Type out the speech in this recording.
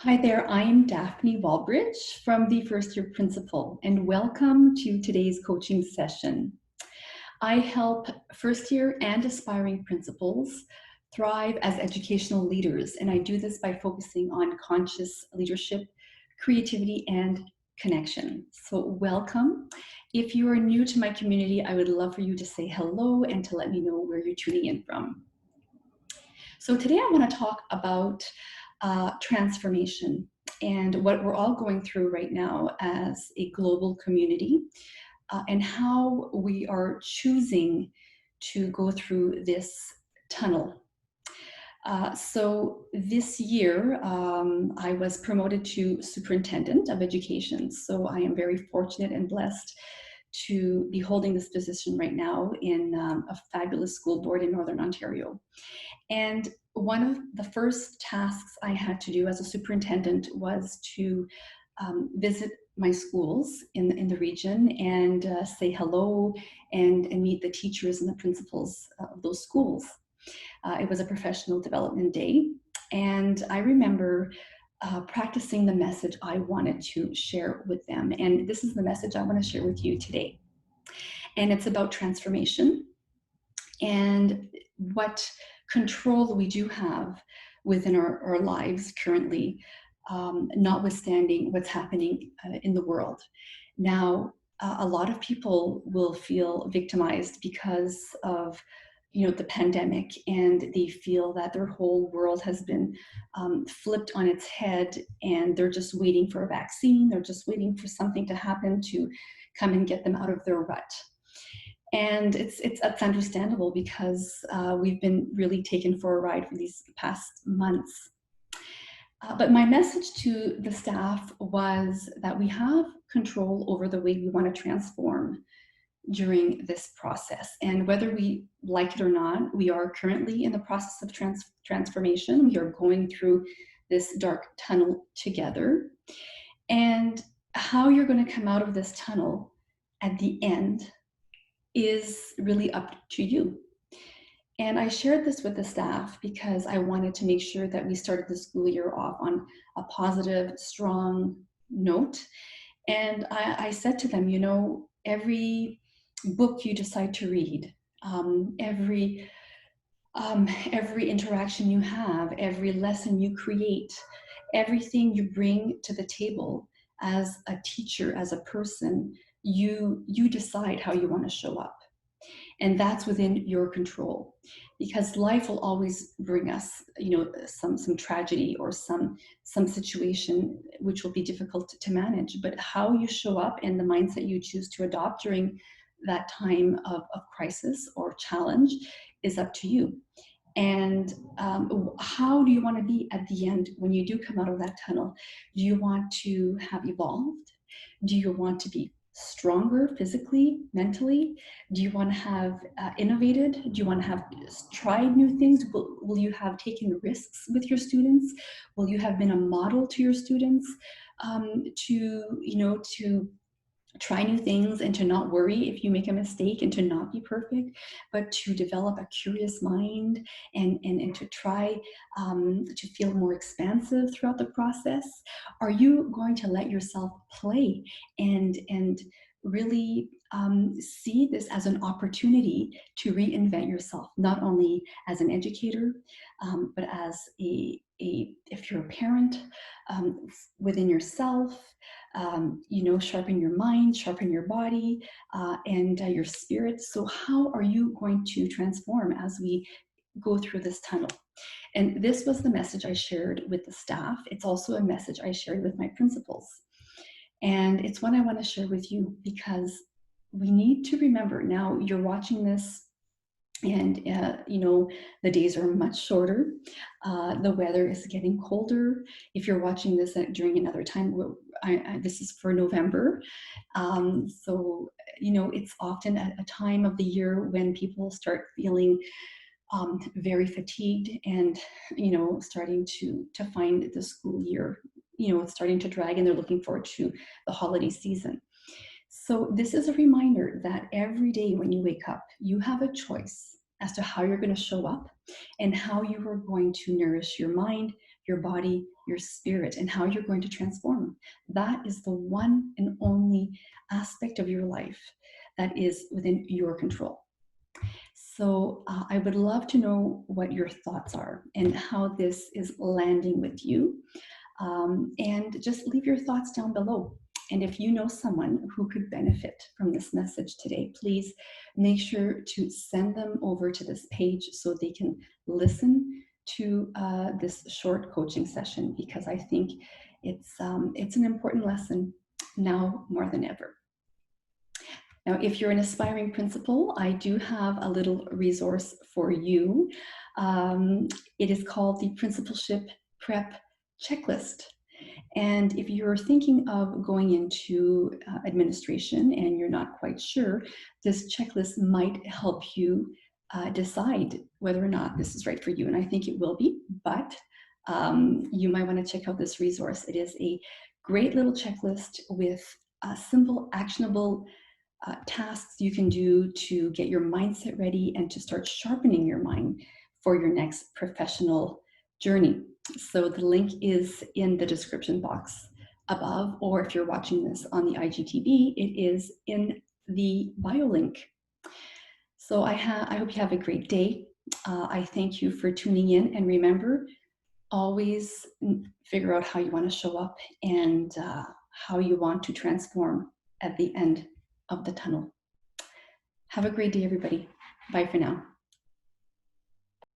Hi there, I'm Daphne Walbridge from the First Year Principal, and welcome to today's coaching session. I help first year and aspiring principals thrive as educational leaders, and I do this by focusing on conscious leadership, creativity, and connection. So welcome. If you are new to my community, I would love for you to say hello and to let me know where you're tuning in from. So today I want to talk about transformation and what we're all going through right now as a global community, and how we are choosing to go through this tunnel. So this year, I was promoted to Superintendent of Education. So I am very fortunate and blessed to be holding this position right now in a fabulous school board in Northern Ontario. And one of the first tasks I had to do as a superintendent was to visit my schools in the region and say hello and meet the teachers and the principals of those schools. It was a professional development day. And I remember practicing the message I wanted to share with them. And this is the message I want to share with you today. And it's about transformation and what control we do have within our lives currently, notwithstanding what's happening in the world. Now, a lot of people will feel victimized because of the pandemic, and they feel that their whole world has been flipped on its head, and they're just waiting for a vaccine. They're just waiting for something to happen to come and get them out of their rut. And it's understandable because we've been really taken for a ride for these past months. But my message to the staff was that we have control over the way we want to transform during this process. And whether we like it or not, we are currently in the process of transformation. We are going through this dark tunnel together. And how you're going to come out of this tunnel at the end is really up to you. And I shared this with the staff because I wanted to make sure that we started the school year off on a positive, strong note. And I said to them, every book you decide to read, every interaction you have, every lesson you create, everything you bring to the table as a teacher, as a person, you decide how you want to show up. And that's within your control, because life will always bring us some tragedy or some situation which will be difficult to manage. But how you show up and the mindset you choose to adopt during that time of crisis or challenge is up to you. And how do you want to be at the end when you do come out of that tunnel? Do you want to have evolved? Do you want to be stronger physically, mentally? Do you want to have innovated? Do you want to have tried new things? Will you have taken risks with your students? Will you have been a model to your students to try new things and to not worry if you make a mistake and to not be perfect, but to develop a curious mind and to try to feel more expansive throughout the process? Are you going to let yourself play and really see this as an opportunity to reinvent yourself, not only as an educator, but as if you're a parent, within yourself, sharpen your mind, sharpen your body, and your spirit. So how are you going to transform as we go through this tunnel? And this was the message I shared with the staff. It's also a message I shared with my principals. And it's one I want to share with you because we need to remember, now you're watching this and the days are much shorter. The weather is getting colder. If you're watching this during another time, this is for November. So it's often a time of the year when people start feeling very fatigued and starting to find the school year it's starting to drag, and they're looking forward to the holiday season. So this is a reminder that every day when you wake up, you have a choice as to how you're going to show up and how you are going to nourish your mind, your body, your spirit, and how you're going to transform. That is the one and only aspect of your life that is within your control. So I would love to know what your thoughts are and how this is landing with you. And just leave your thoughts down below. And if you know someone who could benefit from this message today, please make sure to send them over to this page so they can listen to this short coaching session, because I think it's an important lesson now more than ever. Now, if you're an aspiring principal, I do have a little resource for you. It is called the Principalship Prep Checklist. And if you're thinking of going into administration and you're not quite sure, this checklist might help you decide whether or not this is right for you. And I think it will be, but you might want to check out this resource. It is a great little checklist with simple, actionable tasks you can do to get your mindset ready and to start sharpening your mind for your next professional journey. So the link is in the description box above, or if you're watching this on the IGTV, it is in the bio link. So I hope you have a great day. I thank you for tuning in, and remember, always figure out how you want to show up and how you want to transform at the end of the tunnel. Have a great day, everybody. Bye for now.